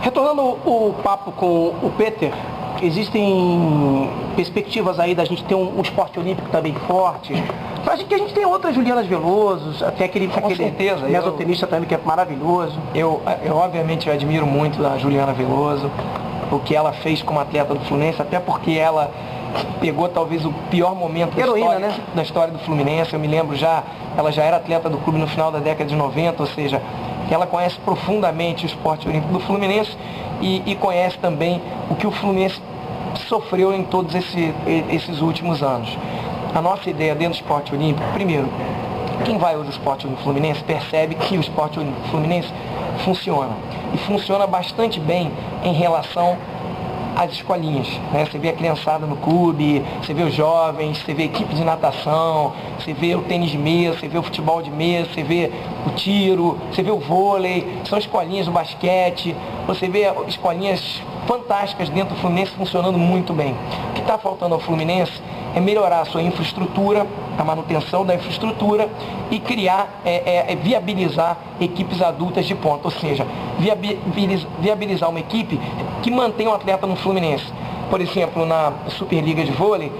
Retornando o papo com o Peter, existem perspectivas aí da gente ter um esporte olímpico também forte. Acho que a gente tem outras Julianas Veloso, até aquele mesotenista também que é maravilhoso. Eu obviamente admiro muito a Juliana Veloso, o que ela fez como atleta do Fluminense, até porque ela pegou talvez o pior momento da história do Fluminense. Eu me lembro ela já era atleta do clube no final da década de 90, ou seja, ela conhece profundamente o esporte olímpico do Fluminense e conhece também o que o Fluminense sofreu em todos esses últimos anos. A nossa ideia dentro do esporte olímpico, primeiro, quem vai hoje ao esporte olímpico fluminense percebe que o esporte olímpico fluminense funciona. E funciona bastante bem em relação às escolinhas, né? Você vê a criançada no clube, você vê os jovens, você vê a equipe de natação, você vê o tênis de mesa, você vê o futebol de mesa, você vê o tiro, você vê o vôlei, são escolinhas do basquete, você vê escolinhas fantásticas dentro do Fluminense funcionando muito bem. O que está faltando ao Fluminense é melhorar a sua infraestrutura, a manutenção da infraestrutura e criar, viabilizar equipes adultas de ponta, ou seja, viabilizar uma equipe que mantenha o atleta no Fluminense. Por exemplo, na Superliga de Vôlei,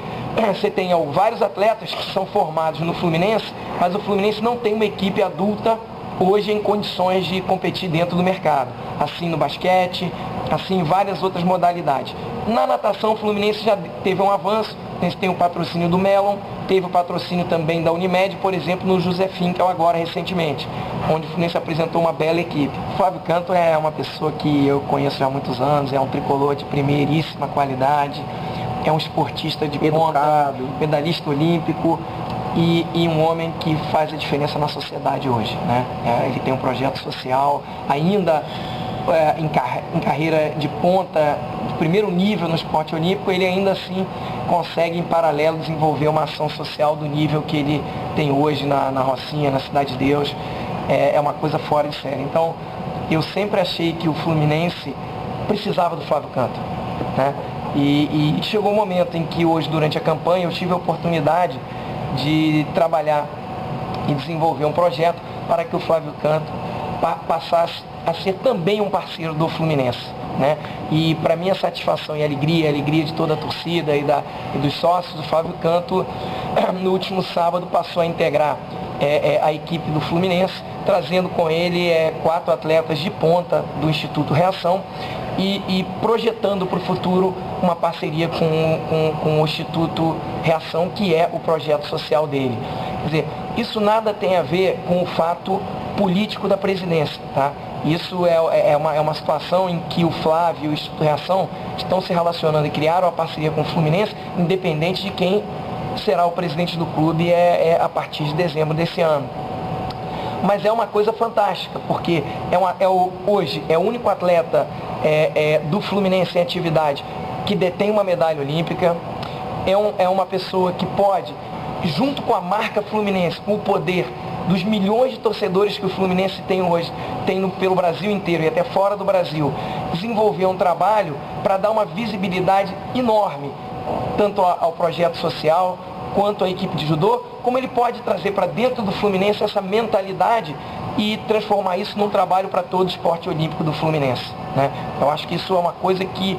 você tem vários atletas que são formados no Fluminense, mas o Fluminense não tem uma equipe adulta hoje em condições de competir dentro do mercado. Assim no basquete, assim em várias outras modalidades. Na natação, o Fluminense já teve um avanço. A gente tem o patrocínio do Melon, teve o patrocínio também da Unimed, por exemplo, no José Finkel agora recentemente, onde o Fluminense apresentou uma bela equipe. O Flávio Canto é uma pessoa que eu conheço já há muitos anos, é um tricolor de primeiríssima qualidade, é um esportista de ponta, medalhista olímpico e um homem que faz a diferença na sociedade hoje, né? Ele tem um projeto social, ainda em carreira de ponta, de primeiro nível no esporte olímpico, ele ainda assim consegue em paralelo desenvolver uma ação social do nível que ele tem hoje na Rocinha, na Cidade de Deus. É uma coisa fora de série. Então, eu sempre achei que o Fluminense precisava do Flávio Canto, né? E chegou um momento em que hoje, durante a campanha, eu tive a oportunidade de trabalhar e desenvolver um projeto para que o Flávio Canto passasse a ser também um parceiro do Fluminense, né? E para minha satisfação e alegria, a alegria de toda a torcida e dos sócios, o Flávio Canto, no último sábado, passou a integrar a equipe do Fluminense, trazendo com ele 4 atletas de ponta do Instituto Reação e projetando para o futuro uma parceria com o Instituto Reação, que é o projeto social dele. Quer dizer, isso nada tem a ver com o fato político da presidência, tá? Isso é uma situação em que o Flávio e o Instituto Reação estão se relacionando e criaram uma parceria com o Fluminense, independente de quem será o presidente do clube a partir de dezembro desse ano. Mas é uma coisa fantástica, porque hoje é o único atleta do Fluminense em atividade que detém uma medalha olímpica, é uma pessoa que pode, junto com a marca Fluminense, com o poder dos milhões de torcedores que o Fluminense tem hoje, pelo Brasil inteiro e até fora do Brasil, desenvolver um trabalho para dar uma visibilidade enorme, tanto ao projeto social, quanto à equipe de judô, como ele pode trazer para dentro do Fluminense essa mentalidade e transformar isso num trabalho para todo o esporte olímpico do Fluminense, né? Eu acho que isso é uma coisa que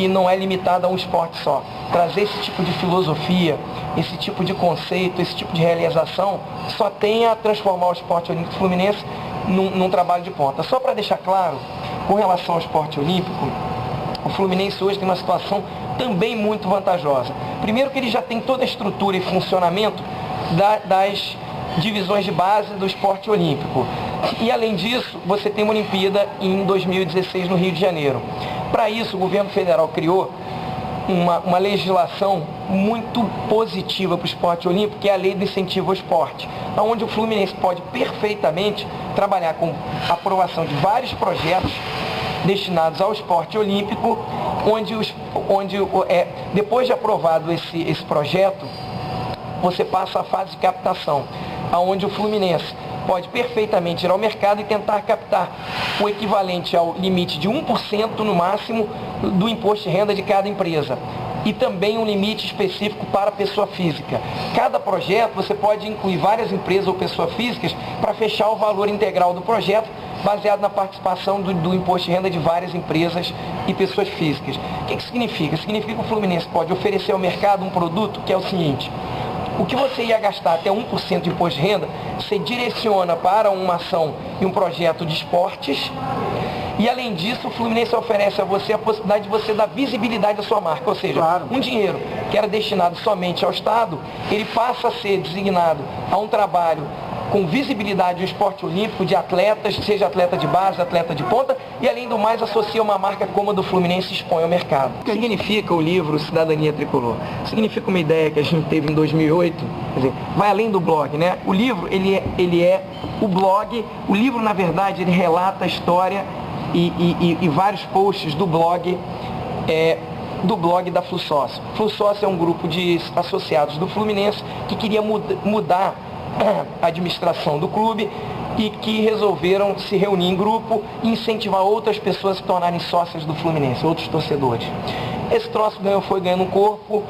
não é limitada a um esporte só. Trazer esse tipo de filosofia, esse tipo de conceito, esse tipo de realização, só tem a transformar o esporte olímpico fluminense num trabalho de ponta. Só para deixar claro, com relação ao esporte olímpico, o Fluminense hoje tem uma situação também muito vantajosa. Primeiro que ele já tem toda a estrutura e funcionamento das divisões de base do esporte olímpico. E além disso, você tem uma Olimpíada em 2016 no Rio de Janeiro. Para isso, o governo federal criou uma legislação muito positiva para o esporte olímpico, que é a Lei do Incentivo ao Esporte, onde o Fluminense pode perfeitamente trabalhar com a aprovação de vários projetos destinados ao esporte olímpico, onde depois de aprovado esse projeto, você passa à fase de captação, onde o Fluminense pode perfeitamente ir ao mercado e tentar captar o equivalente ao limite de 1% no máximo do imposto de renda de cada empresa. E também um limite específico para a pessoa física. Cada projeto você pode incluir várias empresas ou pessoas físicas para fechar o valor integral do projeto baseado na participação do imposto de renda de várias empresas e pessoas físicas. O que significa? Significa que o Fluminense pode oferecer ao mercado um produto que é o seguinte: o que você ia gastar até 1% de imposto de renda, você direciona para uma ação e um projeto de esportes. E além disso, o Fluminense oferece a você a possibilidade de você dar visibilidade à sua marca. Ou seja, um dinheiro que era destinado somente ao Estado, ele passa a ser designado a um trabalho com visibilidade do esporte olímpico, de atletas, seja atleta de base, atleta de ponta, e além do mais associa uma marca como a do Fluminense e expõe ao mercado. O que significa o livro Cidadania Tricolor? Significa uma ideia que a gente teve em 2008, quer dizer, vai além do blog, né? O livro, ele é o blog, o livro na verdade ele relata a história e vários posts do blog da FluSócio. FluSócio é um grupo de associados do Fluminense que queria mudar a administração do clube e que resolveram se reunir em grupo e incentivar outras pessoas a se tornarem sócias do Fluminense, outros torcedores. Esse troço foi ganhando um corpo,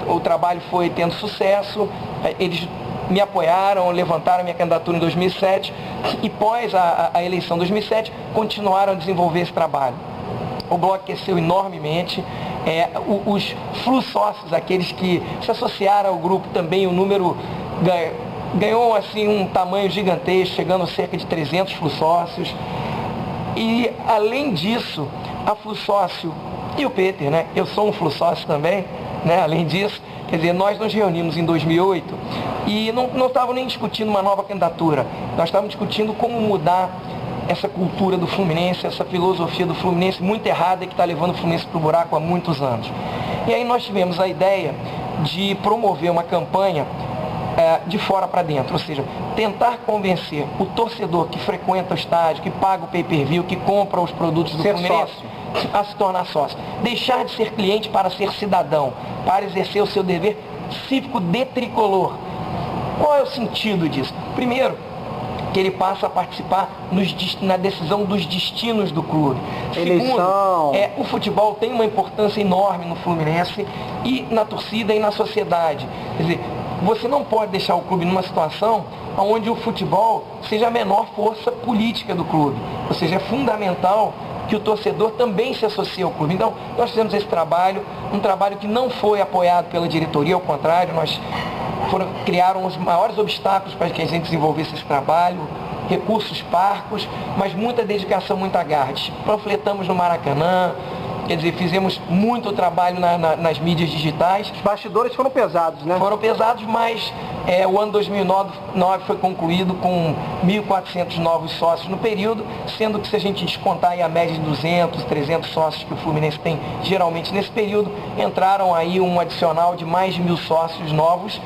o trabalho foi tendo sucesso, eles me apoiaram, levantaram a minha candidatura em 2007 e pós a eleição de 2007 continuaram a desenvolver esse trabalho. O blog cresceu enormemente, os FluSócios, aqueles que se associaram ao grupo também, o número ganhou assim um tamanho gigantesco, chegando a cerca de 300 FluSócios. E além disso, a FluSócio e o Peter, né? Eu sou um FluSócio também, né? Além disso, quer dizer, nós nos reunimos em 2008 e não estávamos nem discutindo uma nova candidatura, nós estávamos discutindo como mudar essa cultura do Fluminense, essa filosofia do Fluminense muito errada que está levando o Fluminense para o buraco há muitos anos. E aí nós tivemos a ideia de promover uma campanha de fora para dentro, ou seja, tentar convencer o torcedor que frequenta o estádio, que paga o pay-per-view, que compra os produtos do Fluminense, a se tornar sócio. Deixar de ser cliente para ser cidadão, para exercer o seu dever cívico de tricolor. Qual é o sentido disso? Primeiro, que ele passa a participar na decisão dos destinos do clube. Eleição. Segundo, o futebol tem uma importância enorme no Fluminense e na torcida e na sociedade. Quer dizer, você não pode deixar o clube numa situação onde o futebol seja a menor força política do clube. Ou seja, é fundamental que o torcedor também se associe ao clube. Então, nós fizemos esse trabalho, um trabalho que não foi apoiado pela diretoria, ao contrário, criaram os maiores obstáculos para que a gente desenvolvesse esse trabalho, recursos parcos, mas muita dedicação, muita garra. Panfletamos no Maracanã, quer dizer, fizemos muito trabalho nas mídias digitais. Os bastidores foram pesados, né? Foram pesados, mas o ano 2009 foi concluído com 1.400 novos sócios no período, sendo que se a gente descontar aí a média de 200, 300 sócios que o Fluminense tem geralmente nesse período, entraram aí um adicional de mais de 1.000 sócios novos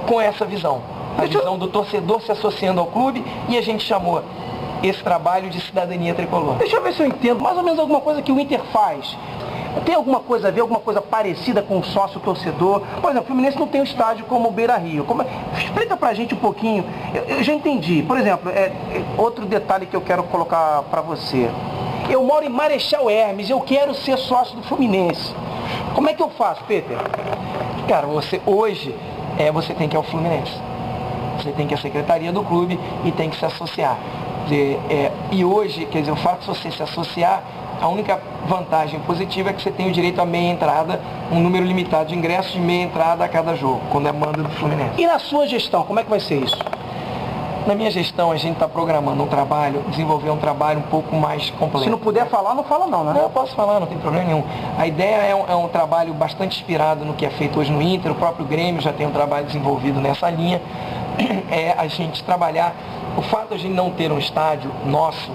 com essa visão. A visão do torcedor se associando ao clube, e a gente chamou esse trabalho de cidadania tricolor. Deixa eu ver se eu entendo mais ou menos alguma coisa que o Inter faz. Tem alguma coisa a ver, alguma coisa parecida com o sócio torcedor? Por exemplo, o Fluminense não tem um estádio como o Beira-Rio. Explica pra gente um pouquinho. Eu já entendi. Por exemplo, outro detalhe que eu quero colocar pra você. Eu moro em Marechal Hermes, eu quero ser sócio do Fluminense. Como é que eu faço, Peter? Cara, hoje você tem que ir ao Fluminense. Você tem que ir à secretaria do clube e tem que se associar. E hoje, quer dizer, o fato de você se associar, a única vantagem positiva é que você tem o direito a meia entrada, um número limitado de ingressos de meia entrada a cada jogo, quando é mando do Fluminense. E na sua gestão, como é que vai ser isso? Na minha gestão, a gente está programando desenvolver um trabalho um pouco mais completo. Se não puder falar, não fala não, né? Não, eu posso falar, não tem problema nenhum. A ideia é um trabalho bastante inspirado no que é feito hoje no Inter, o próprio Grêmio já tem um trabalho desenvolvido nessa linha. A gente trabalhar, o fato de a gente não ter um estádio nosso,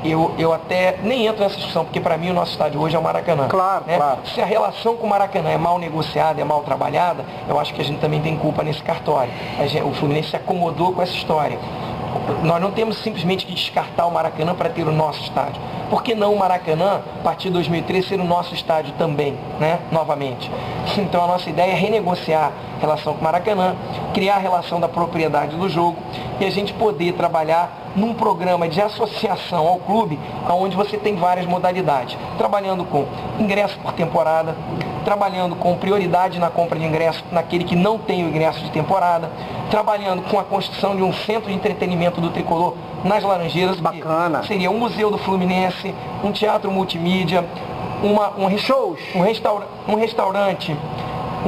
eu até nem entro nessa discussão, porque para mim o nosso estádio hoje é o Maracanã. Claro, né? claro. Se a relação com o Maracanã é mal negociada, é mal trabalhada, eu acho que a gente também tem culpa nesse cartório. O Fluminense se acomodou com essa história. Nós não temos simplesmente que descartar o Maracanã para ter o nosso estádio. Por que não o Maracanã, a partir de 2013, ser o nosso estádio também, né? Novamente. Então a nossa ideia é renegociar a relação com o Maracanã, criar a relação da propriedade do jogo e a gente poder trabalhar num programa de associação ao clube, onde você tem várias modalidades, trabalhando com ingresso por temporada, trabalhando com prioridade na compra de ingresso naquele que não tem o ingresso de temporada, trabalhando com a construção de um centro de entretenimento do tricolor nas Laranjeiras. Bacana. Seria um museu do Fluminense, um teatro multimídia, um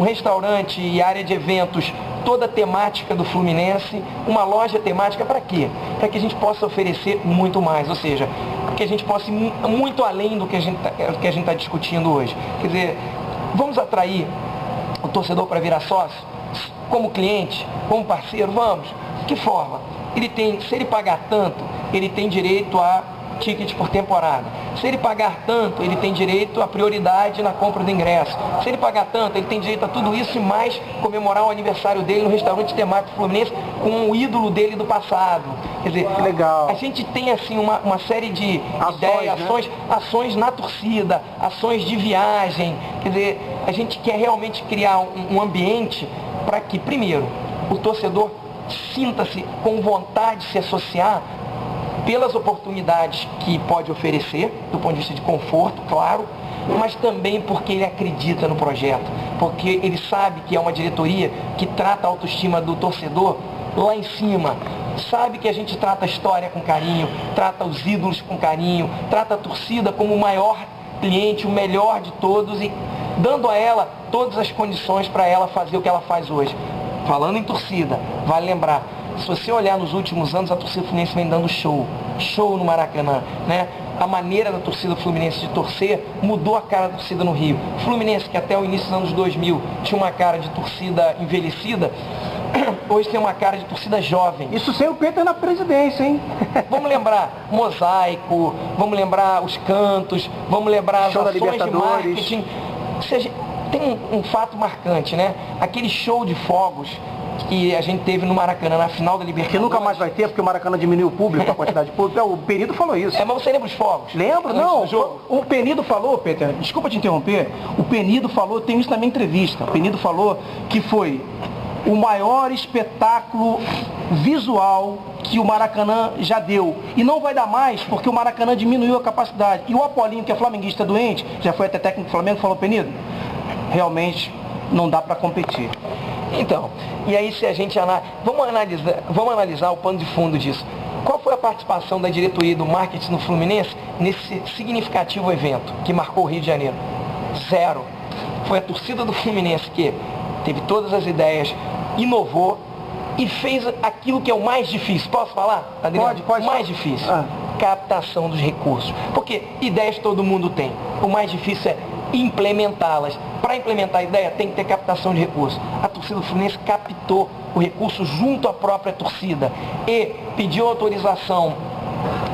restaurante e área de eventos, toda a temática do Fluminense, uma loja temática para quê? Para que a gente possa oferecer muito mais, ou seja, que a gente possa ir muito além do que a gente está discutindo hoje. Quer dizer, vamos atrair o torcedor para virar sócio? Como cliente? Como parceiro? Vamos. De que forma? Se ele pagar tanto, ele tem direito a ticket por temporada. Se ele pagar tanto, ele tem direito a prioridade na compra do ingresso. Se ele pagar tanto, ele tem direito a tudo isso e mais comemorar o aniversário dele no restaurante temático Fluminense com o ídolo dele do passado. Quer dizer, legal. A gente tem assim uma série de ideias, ações na torcida, ações de viagem. Quer dizer, a gente quer realmente criar um ambiente para que, primeiro, o torcedor sinta-se com vontade de se associar pelas oportunidades que pode oferecer, do ponto de vista de conforto, claro, mas também porque ele acredita no projeto, porque ele sabe que é uma diretoria que trata a autoestima do torcedor lá em cima, sabe que a gente trata a história com carinho, trata os ídolos com carinho, trata a torcida como o maior cliente, o melhor de todos e dando a ela todas as condições para ela fazer o que ela faz hoje. Falando em torcida, vale lembrar, se você olhar nos últimos anos, a torcida Fluminense vem dando show no Maracanã, né? A maneira da torcida Fluminense de torcer mudou a cara da torcida no Rio. Fluminense, que até o início dos anos 2000 tinha uma cara de torcida envelhecida, hoje tem uma cara de torcida jovem. Isso sem o Peter na presidência, hein? Vamos lembrar mosaico, vamos lembrar os cantos, vamos lembrar as ações de marketing. Ou seja, tem um fato marcante, né? Aquele show de fogos que a gente teve no Maracanã, na final da Libertadores. Que nunca mais vai ter, porque o Maracanã diminuiu o público, a quantidade de público. O Penido falou isso. Mas você lembra os fogos? Lembro, não. O Penido falou, Peter, desculpa te interromper, o Penido falou, tem isso na minha entrevista, o Penido falou que foi o maior espetáculo visual que o Maracanã já deu. E não vai dar mais, porque o Maracanã diminuiu a capacidade. E o Apolinho, que é flamenguista doente, já foi até técnico do Flamengo, falou, Penido, realmente não dá para competir. Então, e aí se a gente vamos analisar o pano de fundo disso. Qual foi a participação da diretoria do marketing no Fluminense nesse significativo evento que marcou o Rio de Janeiro? Zero. Foi a torcida do Fluminense que teve todas as ideias, inovou e fez aquilo que é o mais difícil. Posso falar, Adriano? Pode. O mais difícil. Captação dos recursos. Porque ideias todo mundo tem. O mais difícil é implementá-las. Para implementar a ideia tem que ter captação de recursos. A torcida do Fluminense captou o recurso junto à própria torcida e pediu autorização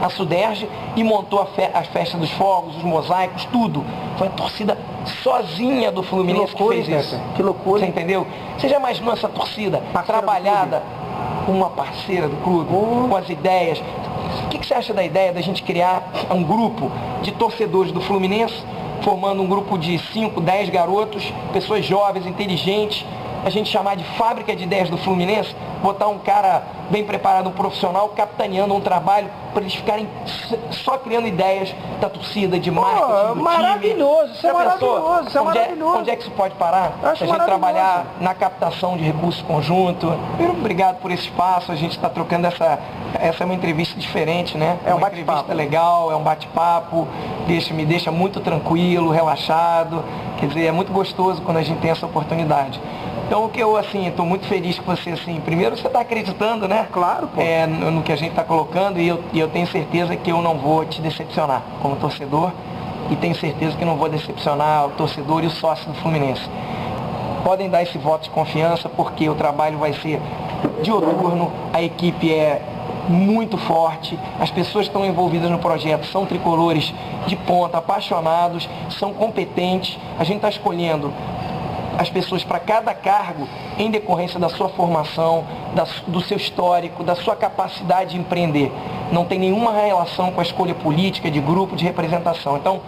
à Suderge e montou a festa dos fogos, os mosaicos, tudo. Foi a torcida sozinha do Fluminense que fez isso. Que loucura. Você entendeu? Você já imaginou essa torcida trabalhada com uma parceira do clube, com as ideias? O que você acha da ideia da gente criar um grupo de torcedores do Fluminense, formando um grupo de 5, 10 garotos, pessoas jovens, inteligentes, a gente chamar de fábrica de ideias do Fluminense, botar um cara bem preparado, um profissional, capitaneando um trabalho para eles ficarem só criando ideias da torcida, de marketing, do maravilhoso, time. Isso é maravilhoso, isso é maravilhoso. Onde é que isso pode parar? A gente trabalhar na captação de recursos conjunto. Obrigado por esse espaço, a gente está trocando essa é uma entrevista diferente, né? É uma entrevista legal, é um bate-papo, me deixa muito tranquilo, relaxado. Quer dizer, é muito gostoso quando a gente tem essa oportunidade. Então, o que eu, estou muito feliz que você, primeiro você está acreditando, né? Claro, pô. No que a gente está colocando e eu tenho certeza que eu não vou te decepcionar como torcedor e tenho certeza que não vou decepcionar o torcedor e o sócio do Fluminense. Podem dar esse voto de confiança porque o trabalho vai ser diuturno, a equipe é muito forte, as pessoas que estão envolvidas no projeto são tricolores de ponta, apaixonados, são competentes, a gente está escolhendo as pessoas para cada cargo em decorrência da sua formação, do seu histórico, da sua capacidade de empreender. Não tem nenhuma relação com a escolha política, de grupo, de representação. Então,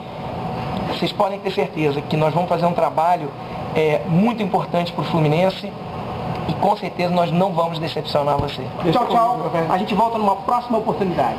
vocês podem ter certeza que nós vamos fazer um trabalho muito importante para o Fluminense e com certeza nós não vamos decepcionar você. Tchau, tchau. A gente volta numa próxima oportunidade.